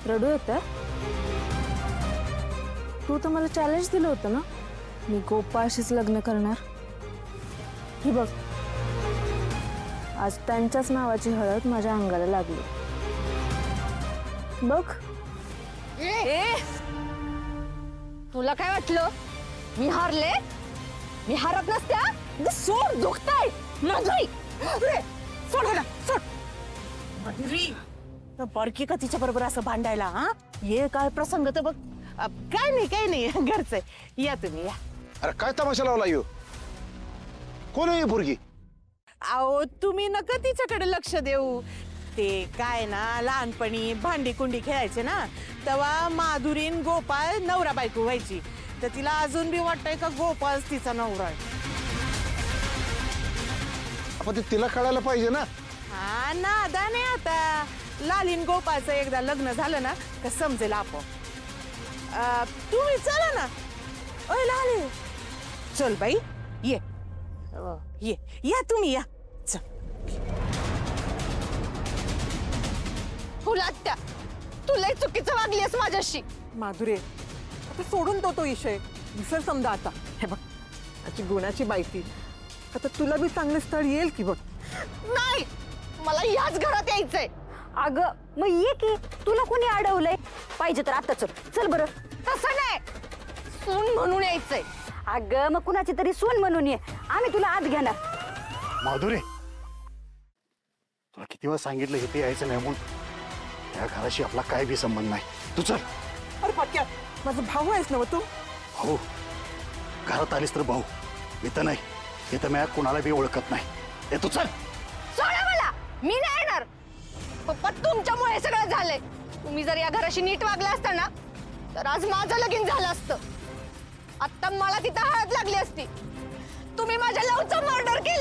रडू येतंय? तू तर मला चॅलेंज दिलं होतं ना, मी गोपाळशीच लग्न करणार. ही बघ, आज त्यांच्याच नावाची हळद माझ्या अंगाला लागली. बघ. तुला काय वाटलं मी हारले? मी हारत नसत्या. सोड, दुखताय माझी. सोड ना, सोड. माधुरी, बडकी का तिच्या बरोबर असं भांडायला? हा, ये काय प्रसंग तर बघ. काय नाही घरचं आहे. या तुम्ही या. अरे काय तमाशा लावला यो? कोण आहे पोरगी? अहो तुम्ही नका तिच्याकडे लक्ष देऊ. ते काय ना, लहानपणी भांडी कुंडी खेळायचे ना, तेव्हा माधुरीन गोपाळ नवरा बायको व्हायची. तर तिला अजून बी वाटतंय का गोपाळच तिचा नवरा आहे. आपण ते तिला कळायला पाहिजे ना. हा नादा नाही आता. लालीन गोपाळचं एकदा लग्न झालं ना तर समजेल आपोआप. तुम्ही चला ना. ओय लाली, चल बाई, ये ये या तुम्ही या. चल. फुलात्या, तू लय चुकीचं वागलीस माझ्याशी. माधुरे, आता सोडून तो विषय विसर. समजा आता हे बघ, त्याची गुणाची बायती. आता तुला बी चांगलं स्थळ येईल की बघ. नाही, मला याच घरात यायचंय. अगं मग ये की, तुला कोणी अडवलंय? पाहिजे तर आता चल. चल बरं. तसं नाही, सून म्हणून यायचंय. अगं मग कुणाची तरी सून म्हणून ये, आम्ही तुला आत घेणार. माधुरी, तुला किती वेळा सांगितलं इथे यायचं नाही म्हणून. त्या घराशी आपला काय बी संबंध नाही. तू चल. अरे पक्या, माझा भाऊ आहेस ना मग तू. भाऊ घरात आलीस तर भाऊ, इथं नाही. इथं मी कुणाला बी ओळखत नाही. ए तू चल. सोडा मला, मी नाही येणार. पप्पा, तुमच्यामुळे हे सगळं झालंय. तुम्ही जर या घराशी नीट वागला असता ना, तर आज माझं लगीन झालं असतं. आता मला तिथं हळद लागली असती. तुम्ही माझ्या लवचं मर्डर केलं.